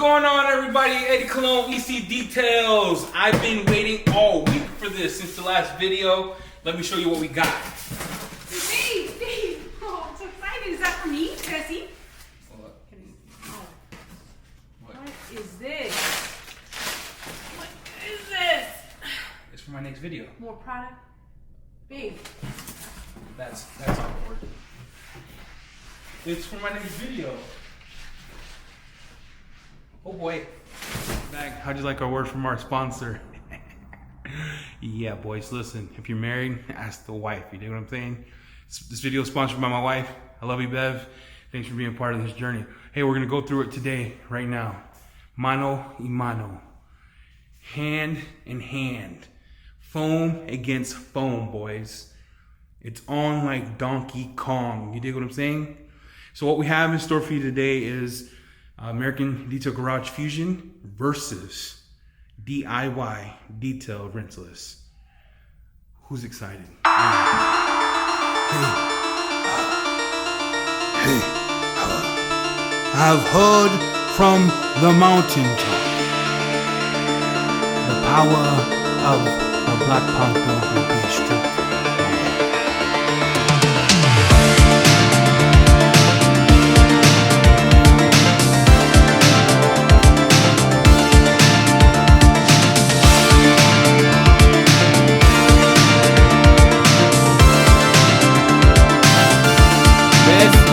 going on, everybody? Eddie Cologne, EC Details. I've been waiting all week for this since the last video. Let me show you what we got. Steve! Oh, I'm so excited. Is that for me? Can I see? What? What is this? What is this? It's for my next video. More product? Babe. That's how it works. It's for my next video. Oh boy. Back. How'd you like our word from our sponsor? Yeah, boys, listen. If you're married, ask the wife. You dig what I'm saying? This video is sponsored by my wife. I love you, Bev. Thanks for being part of this journey. Hey, we're gonna go through it today, right now. Mano y mano. Hand in hand. Foam against foam, boys. It's on like Donkey Kong. You dig what I'm saying? So what we have in store for you today is American Detail Garage Fuzion versus DIY Detail Rinseless. Who's excited? I've heard from the mountaintop the power of the Black Panther will be stripped.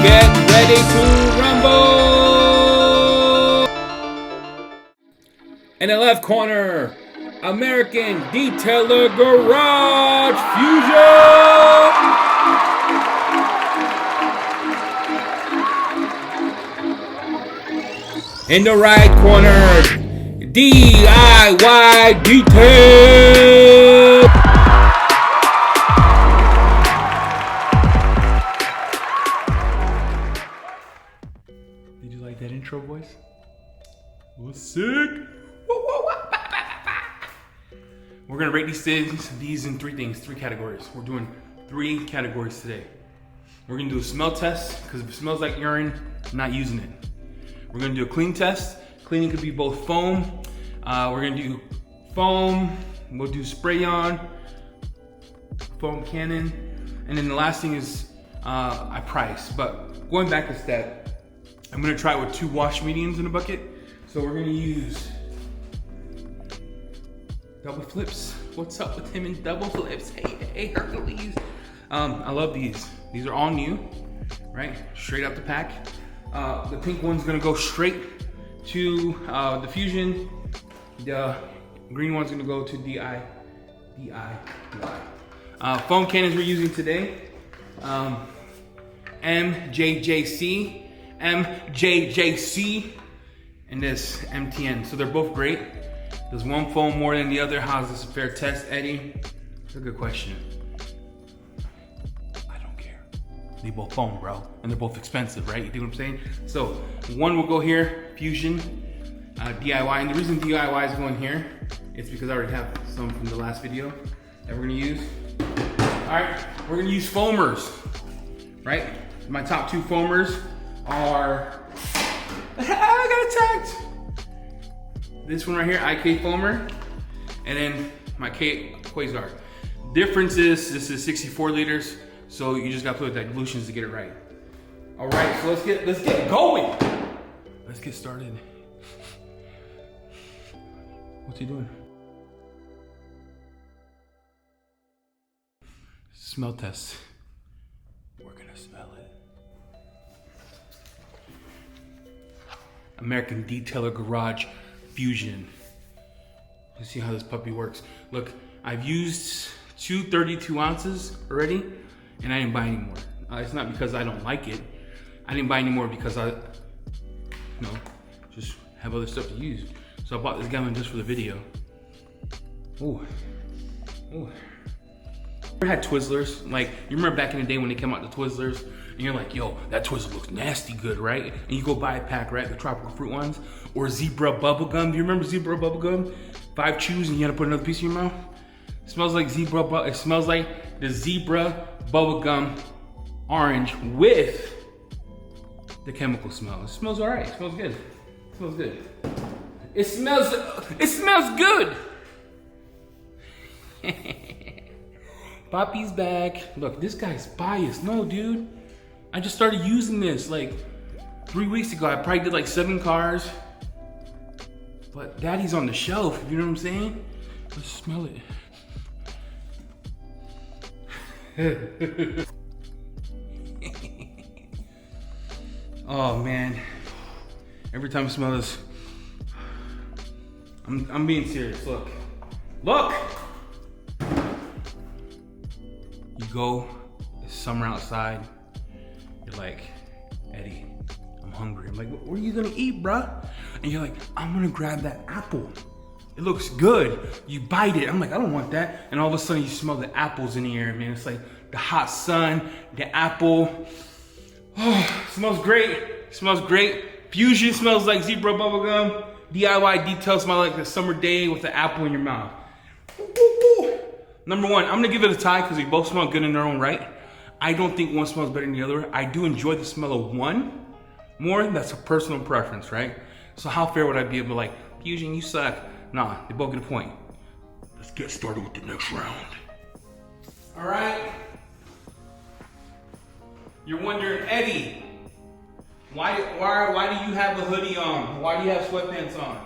Get ready to rumble! In the left corner, American Detailer Garage Fuzion! In the right corner, DIY Detail! Did you like that intro, boys? It was sick. We're gonna rate these in three categories. We're doing 3 categories today. We're gonna do a smell test, because if it smells like urine, I'm not using it. We're gonna do a clean test. Cleaning could be both foam. We're gonna do foam. We'll do spray on, foam cannon, and then the last thing is I price. But going back a step, I'm gonna try it with 2 wash mediums in a bucket. So we're gonna use double flips. What's up with him in double flips? Hey, Hercules. I love these. These are all new, right? Straight out the pack. The pink one's gonna go straight to the Fuzion. The green one's gonna go to DIY. Foam cannons we're using today. MJJC, and this MTN. So they're both great. Does one foam more than the other? How's this a fair test, Eddie? It's a good question. I don't care. They both foam, bro. And they're both expensive, right? You know what I'm saying? So one will go here, Fuzion, DIY. And the reason DIY is going here, it's because I already have some from the last video that we're gonna use. All right, we're gonna use foamers, right? My top 2 foamers are, I got attacked. This one right here, IK foamer, and then my K Quasar. Difference is, this is 64 liters, so you just gotta play with that dilutions to get it right. All right, so let's get going. Let's get started. What's he doing? Smell test. We're gonna smell it. American Detailer Garage Fuzion. Let's see how this puppy works. Look, I've used 2 32 ounces already, and I didn't buy any more. It's not because I don't like it. I didn't buy any more because I, just have other stuff to use. So I bought this gallon just for the video. Ooh. Ever had Twizzlers? Like, you remember back in the day when they came out, the Twizzlers, and you're like, yo, that Twizzler looks nasty good, right? And you go buy a pack, right? The tropical fruit ones. Or Zebra bubblegum. Do you remember Zebra bubblegum? 5 chews and you had to put another piece in your mouth? It smells like it smells like the Zebra bubblegum orange with the chemical smell. It smells all right. It smells good. It smells good. It smells good. Poppy's back. Look, this guy's biased. No, dude. I just started using this like 3 weeks ago. I probably did like 7 cars. But daddy's on the shelf, you know what I'm saying? Let's smell it. Oh man. Every time I smell this, I'm being serious. Look. Look! You go, it's summer outside, you're like, Eddie, I'm hungry. I'm like, what are you gonna eat, bruh? And you're like, I'm gonna grab that apple. It looks good. You bite it. I'm like, I don't want that. And all of a sudden you smell the apples in the air, man. It's like the hot sun, the apple. Oh, smells great. Smells great. Fuzion smells like zebra bubblegum. DIY details smell like a summer day with the apple in your mouth. Woo, woo, woo. Number 1, I'm gonna give it a tie because they both smell good in their own right. I don't think one smells better than the other. I do enjoy the smell of one more. That's a personal preference, right? So how fair would I be able to like, Fuzion, you suck? Nah, they both get a point. Let's get started with the next round. All right. You're wondering, Eddie, why do you have a hoodie on? Why do you have sweatpants on?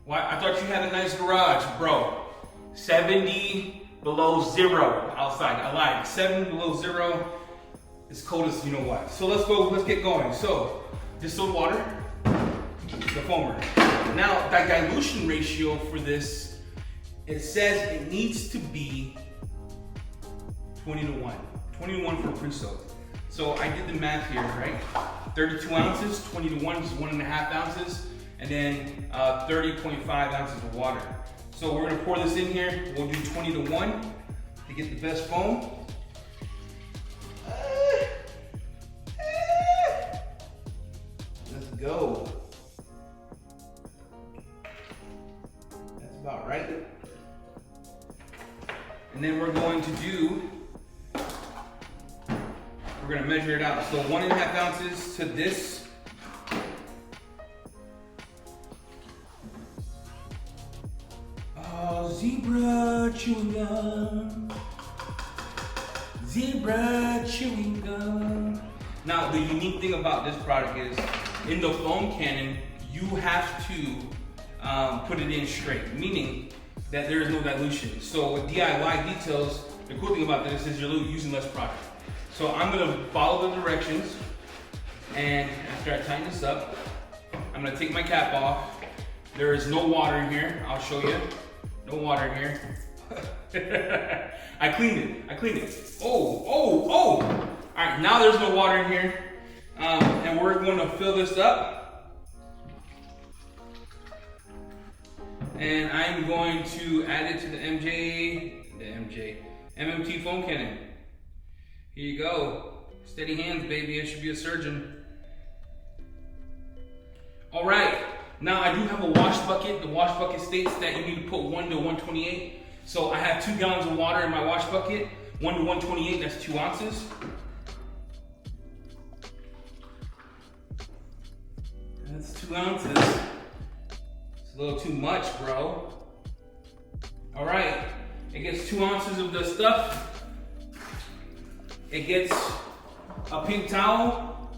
Why? I thought you had a nice garage, bro. 70 below 0 outside. I lied. 70 below 0. It's cold as you know what. So let's get going. So distilled water, the foamer. Now that dilution ratio for this, it says it needs to be 20-1. 20-1 for pre-soaked. So I did the math here, right? 32 ounces, 20-1 is 1.5 ounces, and then 30.5 ounces of water. So we're gonna pour this in here. We'll do 20-1 to get the best foam. Let's go. That's about right. And then we're going to do, we're gonna measure it out. So 1.5 ounces to this. Oh, zebra chewing gum. Zebra chewing gum. Now, the unique thing about this product is, in the foam cannon, you have to put it in straight, meaning that there is no dilution. So with DIY details, the cool thing about this is you're using less product. So I'm gonna follow the directions, and after I tighten this up, I'm gonna take my cap off. There is no water in here, I'll show you. No water in here. I cleaned it. Oh. All right, now there's no water in here. And we're gonna fill this up. And I'm going to add it to the MMT foam cannon. Here you go. Steady hands, baby. I should be a surgeon. All right. Now I do have a wash bucket. The wash bucket states that you need to put 1 to 128. So I have 2 gallons of water in my wash bucket. 1 to 128, that's 2 ounces. That's 2 ounces. It's a little too much, bro. All right. It gets 2 ounces of the stuff. It gets a pink towel,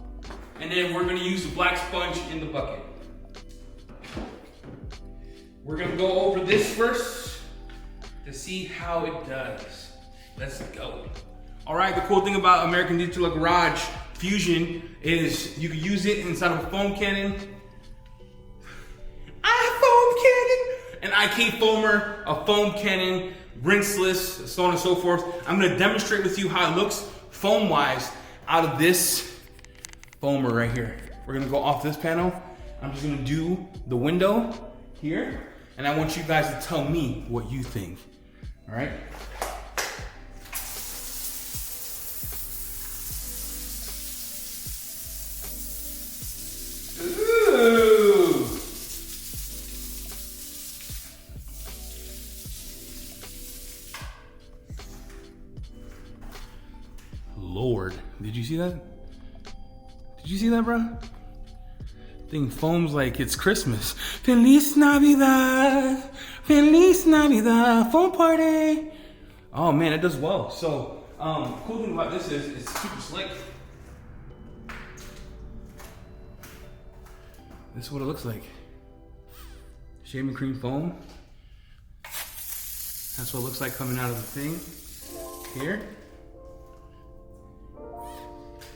and then we're gonna use the black sponge in the bucket. We're gonna go over this first to see how it does. Let's go. All right, the cool thing about American Detailer Garage Fuzion is you can use it inside of a foam cannon. An IK foamer, a foam cannon, rinseless, so on and so forth. I'm gonna demonstrate with you how it looks foam-wise out of this foamer right here. We're gonna go off this panel. I'm just gonna do the window here, and I want you guys to tell me what you think, all right? Ooh. Lord, did you see that? Did you see that, bro? Thing foams like it's Christmas. Feliz Navidad, Feliz Navidad, foam party. Oh man, it does well. So, cool thing about this is it's super slick. This is what it looks like. Shaving cream foam. That's what it looks like coming out of the thing here.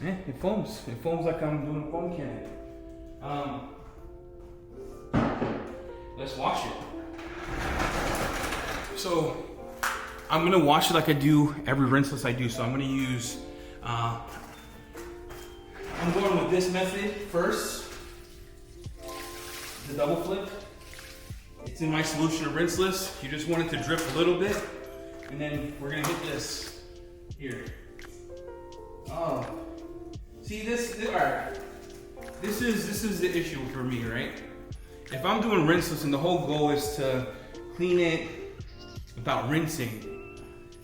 Yeah, it foams. It foams like I'm doing a foam cannon. Let's wash it. So I'm gonna wash it like I do every rinseless I do. So I'm gonna use, I'm going with this method first. The double flip. It's in my solution of rinseless. You just want it to drip a little bit. And then we're gonna hit this here. Oh, see this, all right. This is the issue for me, right? If I'm doing rinseless and the whole goal is to clean it without rinsing,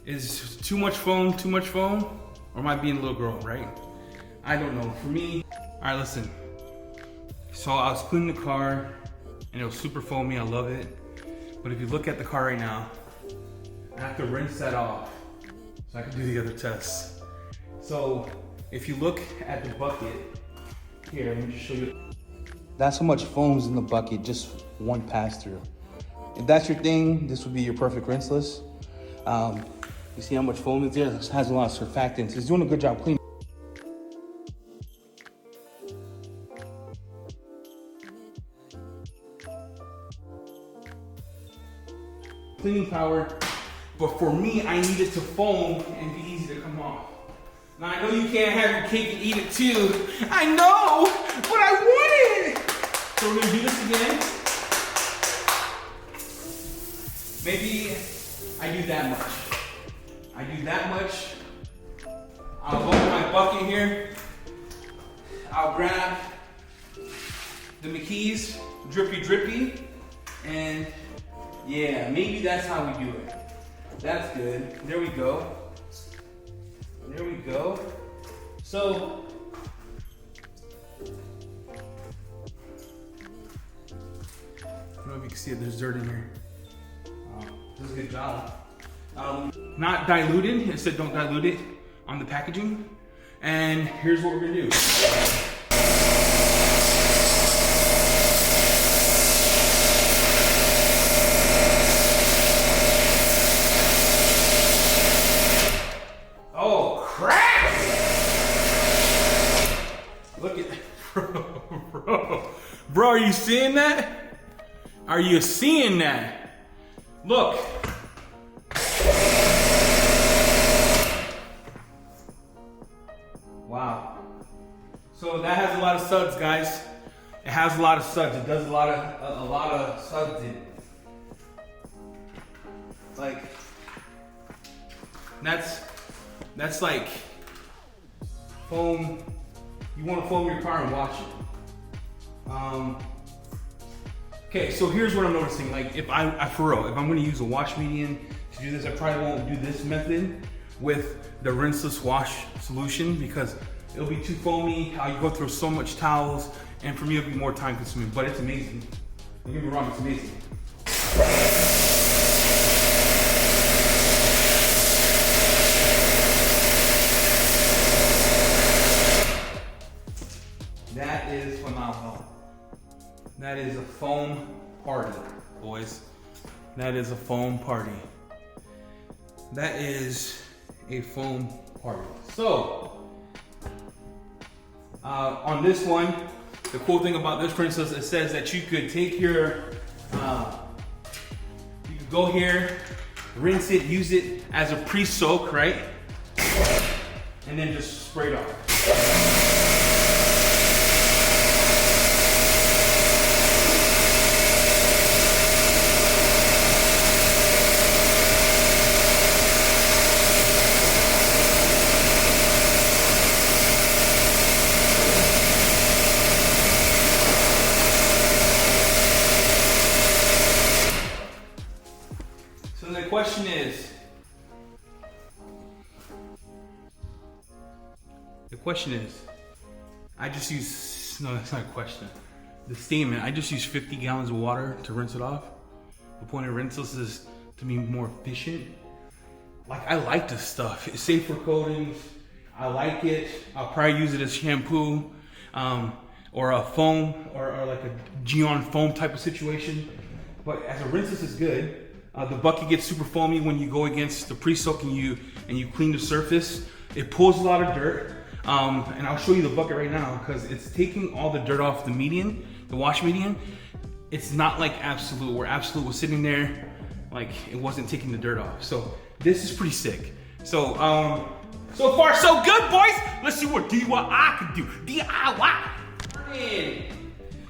is too much foam, or am I being a little girl, right? I don't know. For me, all right, listen. So I was cleaning the car and it was super foamy, I love it. But if you look at the car right now, I have to rinse that off so I can do the other tests. So if you look at the bucket, here, let me just show you. That's how much foam's in the bucket, just one pass through. If that's your thing, this would be your perfect rinseless. You see how much foam is there? This has a lot of surfactants. It's doing a good job cleaning. Cleaning power, but for me, I need it to foam and be easy to come off. Now I know you can't have your cake and eat it too. I know, but I want it. So we're gonna do this again. Maybe I do that much. I'll go to my bucket here. I'll grab the McKees, drippy, and yeah, maybe that's how we do it. That's good. There we go. So, I don't know if you can see it, there's dirt in here. This is a good job. Not diluted, it said don't dilute it on the packaging. And here's what we're gonna do. Bro, are you seeing that? Are you seeing that? Look. Wow. So that has a lot of suds, guys. It has a lot of suds. It does a lot of suds in it. Like, that's like foam. You want to foam your car and wash it. Okay, so here's what I'm noticing. Like, if I'm gonna use a wash medium to do this, I probably won't do this method with the rinseless wash solution because it'll be too foamy. You go through so much towels, and for me, it'll be more time consuming, but it's amazing. Don't get me wrong, it's amazing. That is phenomenal. That is a foam party, boys. That is a foam party. That is a foam party. So, on this one, the cool thing about this rinseless, it says that you could take your, you could go here, rinse it, use it as a pre-soak, right? And then just spray it off. So the question is, I just use, no, that's not a question. the statement, I just use 50 gallons of water to rinse it off. The point of Rinseless is to be more efficient. Like, I like this stuff. It's safe for coatings. I like it. I'll probably use it as shampoo, or a foam, or like a Geon foam type of situation. But as a Rinseless is good. The bucket gets super foamy when you go against the pre-soak and you clean the surface. It pulls a lot of dirt. And I'll show you the bucket right now because it's taking all the dirt off the median, the wash median. It's not like Absolute, where Absolute was sitting there, like it wasn't taking the dirt off. So this is pretty sick. So, so far so good, boys. Let's see what DIY can do. DIY.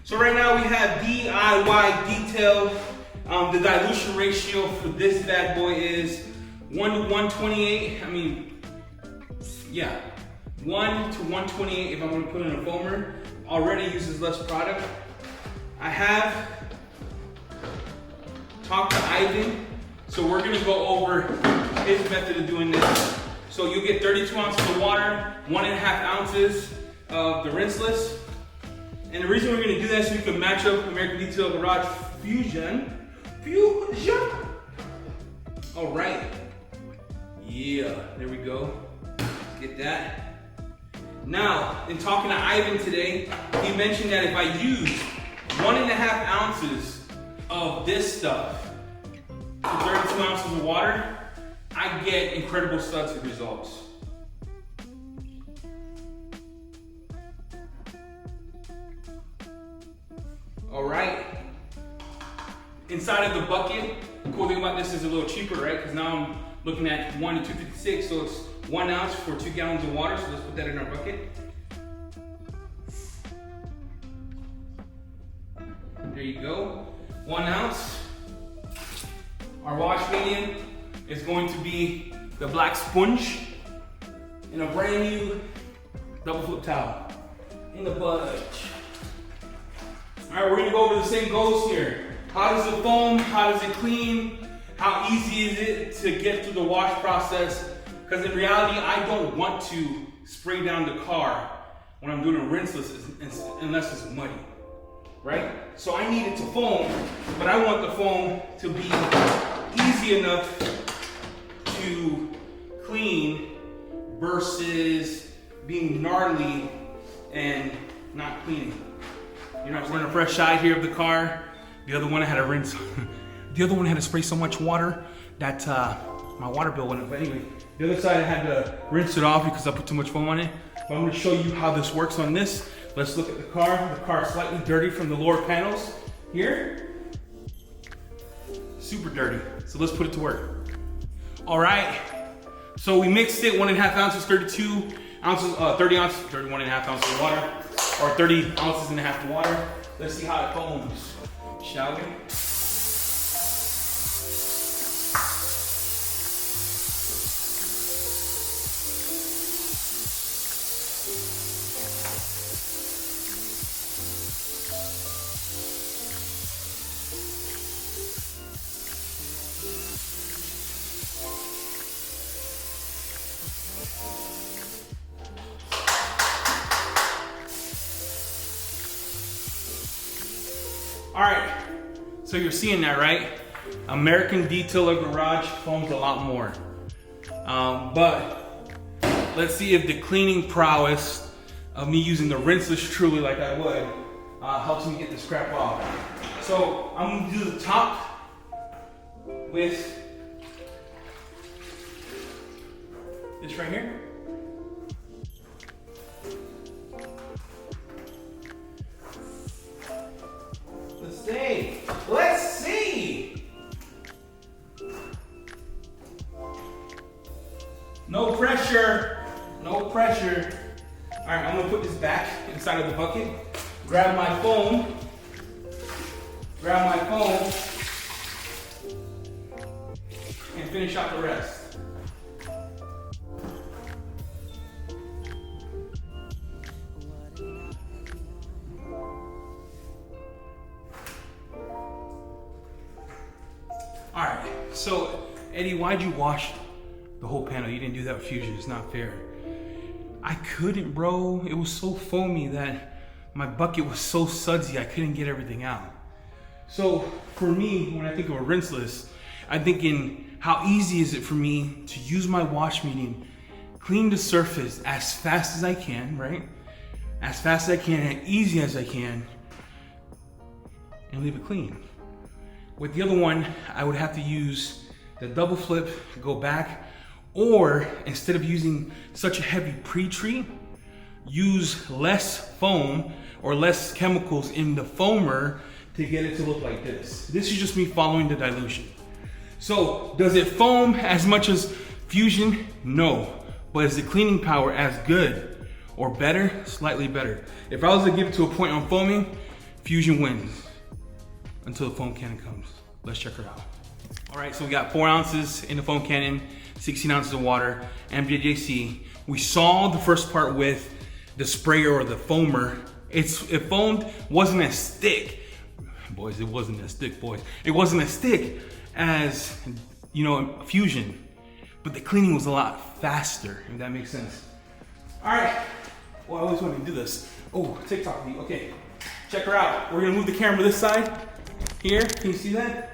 So right now we have DIY detailed. The dilution ratio for this bad boy is 1 to 128. I mean, yeah, 1 to 128 if I'm gonna put in a foamer. Already uses less product. I have talked to Ivan, so we're gonna go over his method of doing this. So you'll get 32 ounces of water, 1.5 ounces of the Rinseless. And the reason we're gonna do that is so we can match up American Detail Garage Fuzion. All right. Yeah, there we go. Let's get that. Now, in talking to Ivan today, he mentioned that if I use 1.5 ounces of this stuff to 32 ounces of water, I get incredible studs of results. All right. Inside of the bucket, the cool thing about this is a little cheaper, right? Because now I'm looking at 1 to 256, so it's 1 ounce for 2 gallons of water. So let's put that in our bucket. There you go, 1 ounce. Our wash medium is going to be the black sponge in a brand new double flip towel in the budge. All right, we're gonna go over the same goals here. How does it foam? How does it clean? How easy is it to get through the wash process? Because in reality, I don't want to spray down the car when I'm doing a Rinseless unless it's muddy, right? So I need it to foam, but I want the foam to be easy enough to clean versus being gnarly and not cleaning. You know, we're in a fresh side here of the car. The other one I had to rinse. The other one had to spray so much water that my water bill went up. But anyway, the other side I had to rinse it off because I put too much foam on it. But I'm gonna show you how this works on this. Let's look at the car. The car is slightly dirty from the lower panels here. Super dirty. So let's put it to work. All right. So we mixed it 1.5 ounces, 32 ounces, 30 ounces, 31.5 ounces of water, or 30 ounces and a half of water. Let's see how it foams. Shall we? All right, so you're seeing that, right? American Detailer Garage foams a lot more. But let's see if the cleaning prowess of me using the Rinseless truly like I would helps me get this crap off. So I'm gonna do the top with this right here. Let's see. No pressure, no pressure. All right, I'm gonna put this back inside of the bucket. Grab my foam, and finish out the rest. All right, so Eddie, why'd you wash the whole panel? You didn't do that with Fuzion, it's not fair. I couldn't, bro. It was so foamy that my bucket was so sudsy I couldn't get everything out. So for me, when I think of a rinseless, I'm thinking how easy is it for me to use my wash medium, clean the surface as fast as I can, right? As fast as I can and easy as I can, and leave it clean. With the other one, I would have to use the double flip, go back, or instead of using such a heavy pre-treat, use less foam or less chemicals in the foamer to get it to look like this. This is just me following the dilution. So does it foam as much as Fuzion? No. But is the cleaning power as good or better? Slightly better. If I was to give it to a point on foaming, Fuzion wins until the foam cannon comes. Let's check her out. All right, so we got 4 ounces in the foam cannon, 16 ounces of water, MJJC. We saw the first part with the sprayer or the foamer. It foamed, wasn't as thick. Boys, it wasn't as thick, boys. It wasn't as thick as, you know, Fuzion, but the cleaning was a lot faster, if that makes sense. All right, well, I always wanted to do this. Oh, TikTok me, okay. Check her out. We're gonna move the camera this side. Here, can you see that?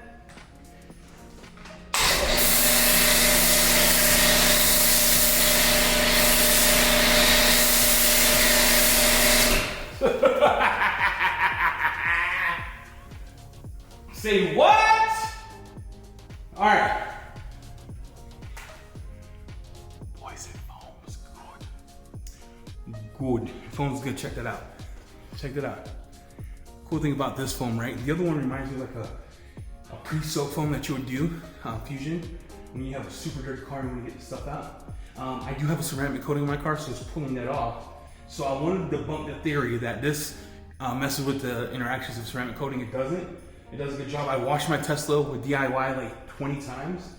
Say what? All right. Boys, it foams good. Good. Foam's good. Check that out. Check that out. Cool thing about this foam, right? The other one reminds me of like a pre-soak foam that you would do, Fuzion, when you have a super dirty car and you want to get the stuff out. I do have a ceramic coating on my car, so it's pulling that off. So I wanted to debunk the theory that this messes with the interactions of ceramic coating. It doesn't. It does a good job. I washed my Tesla with DIY like 20 times,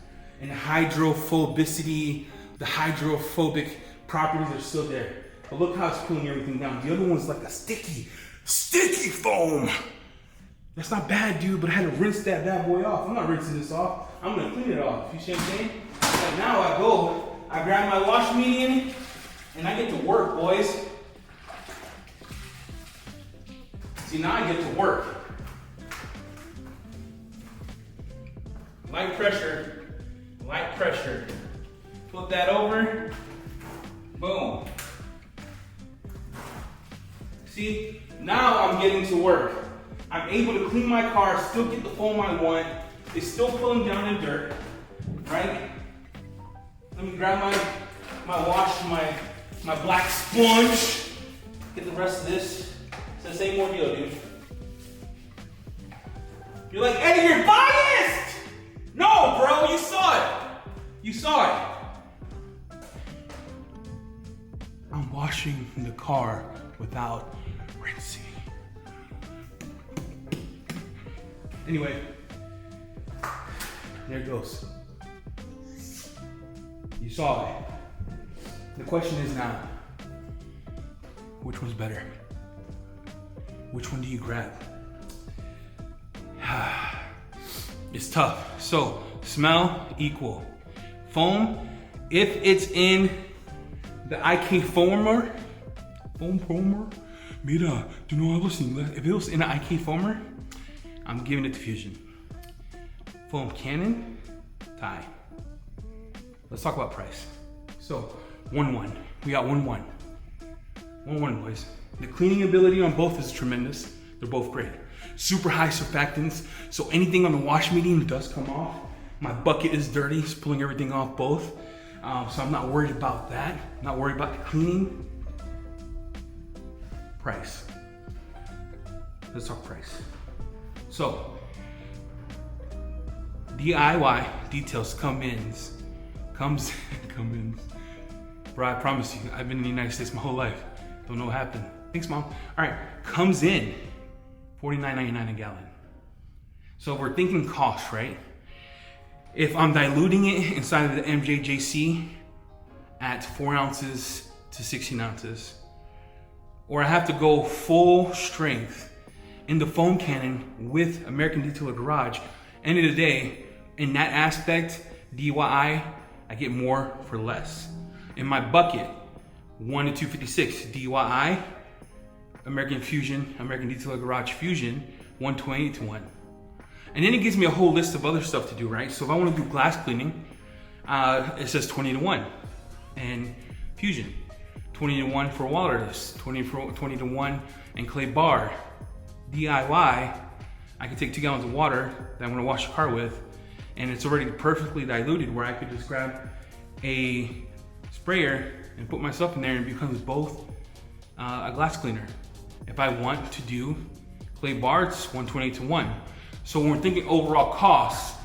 and the hydrophobicity, the hydrophobic properties are still there. But look how it's pulling everything down. The other one's like a sticky foam. That's not bad, dude, but I had to rinse that bad boy off. I'm not rinsing this off. I'm gonna clean it off. You see what I'm saying? Like now I grab my wash medium, and I get to work, boys. See, now I get to work. Light pressure, light pressure. Flip that over, boom. See, now I'm getting to work. I'm able to clean my car, still get the foam I want. It's still pulling down the dirt, right? Let me grab my wash, my black sponge. Get the rest of this. It's the same ordeal, dude. You're like, Eddie, you're biased! No, bro, you saw it. You saw it. I'm washing the car without rinsing. Anyway, there it goes. You saw it. The question is now, which one's better? Which one do you grab? It's tough. So, smell equal. Foam, if it's in the IK foamer, mira, do you know what I'm listening? If it was in an IK foamer, I'm giving it to Fuzion. Foam cannon, tie. Let's talk about price. So, 1-1. We got 1-1. 1-1, boys. The cleaning ability on both is tremendous. They're both great. Super high surfactants, so anything on the wash medium does come off. My bucket is dirty, it's pulling everything off both. So I'm not worried about that. Not worried about the cleaning. Price. Let's talk price. So, DIY, details, comes in. Bro, I promise you, I've been in the United States my whole life. Don't know what happened. Thanks, Mom. All right, comes in $49.99 a gallon. So if we're thinking cost, right? If I'm diluting it inside of the MJJC at 4 ounces to 16 ounces, or I have to go full strength in the foam cannon with American Detailer Garage, end of the day, in that aspect, DIY, I get more for less. In my bucket, 1 to 256, DIY, American Detailer Garage Fuzion 128-1. And then it gives me a whole list of other stuff to do, right? So if I want to do glass cleaning, it says 20-1. And Fuzion, 20-1 for waterless, 20-1 and clay bar. DIY, I can take 2 gallons of water that I'm gonna wash the car with, and it's already perfectly diluted where I could just grab a sprayer and put myself in there and it becomes both a glass cleaner. If I want to do clay bar, it's 128-1. So when we're thinking overall cost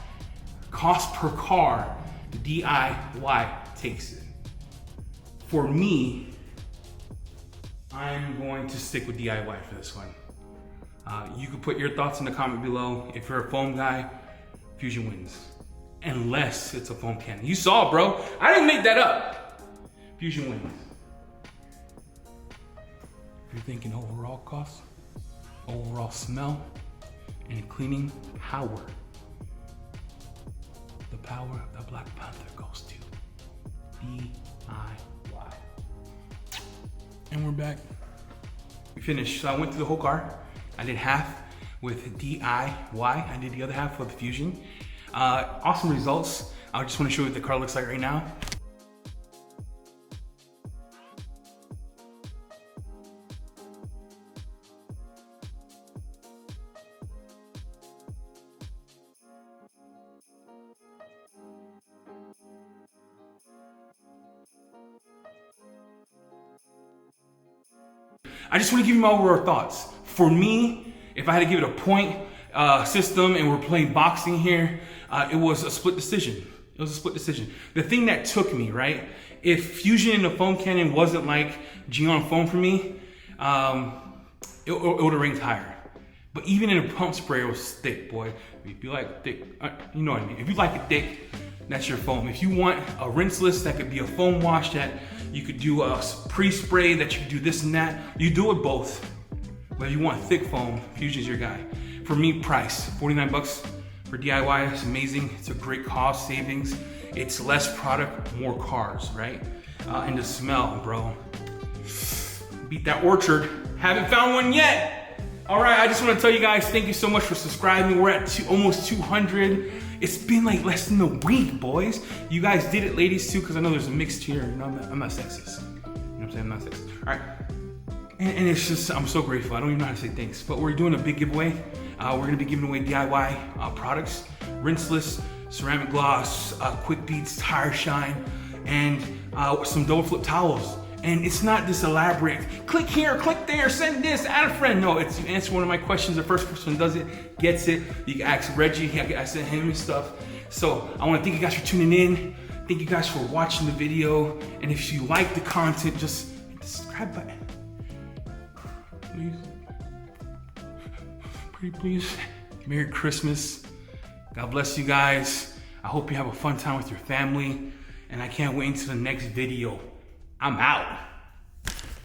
per car, DIY takes it. For me, I'm going to stick with DIY for this one. You can put your thoughts in the comment below. If you're a foam guy, Fuzion wins. Unless it's a foam cannon. You saw, bro. I didn't make that up. Fuzion wins. If you're thinking overall cost, overall smell, and cleaning power, the power of the Black Panther goes to DIY. And we're back. We finished. So I went through the whole car. I did half with DIY. I did the other half with Fuzion. Awesome results. I just want to show you what the car looks like right now. I just want to give you my overall thoughts. For me, if I had to give it a point system and we're playing boxing here, it was a split decision. It was a split decision. The thing that took me, right? If Fuzion in the foam cannon wasn't like Geon foam for me, it would have ranked higher. But even in a pump sprayer, it was thick, boy. If you like thick, you know what I mean. If you like it thick, that's your foam. If you want a rinseless, that could be a foam wash that you could do a pre-spray, that you could do this and that. You do it both. But if you want thick foam, Fuzion's your guy. For me, price, 49 bucks for DIY, it's amazing. It's a great cost savings. It's less product, more cars, right? And the smell, bro. Beat that Orchard. Haven't found one yet. All right, I just want to tell you guys, thank you so much for subscribing. We're at almost 200. It's been like less than a week, boys. You guys did it, ladies, too, because I know there's a mixed here. You know, I'm not sexist. You know what I'm saying? I'm not sexist. All right. And it's just, I'm so grateful. I don't even know how to say thanks. But we're doing a big giveaway. We're going to be giving away DIY products, Rinseless, ceramic gloss, quick beads, tire shine, and some double flip towels. And it's not this elaborate, click here, click there, send this, add a friend. No, it's you answer one of my questions. The first person does it, gets it. You can ask Reggie, I sent him and stuff. So I want to thank you guys for tuning in. Thank you guys for watching the video. And if you like the content, just hit the subscribe button. Please. Pretty please. Merry Christmas. God bless you guys. I hope you have a fun time with your family. And I can't wait until the next video. I'm out.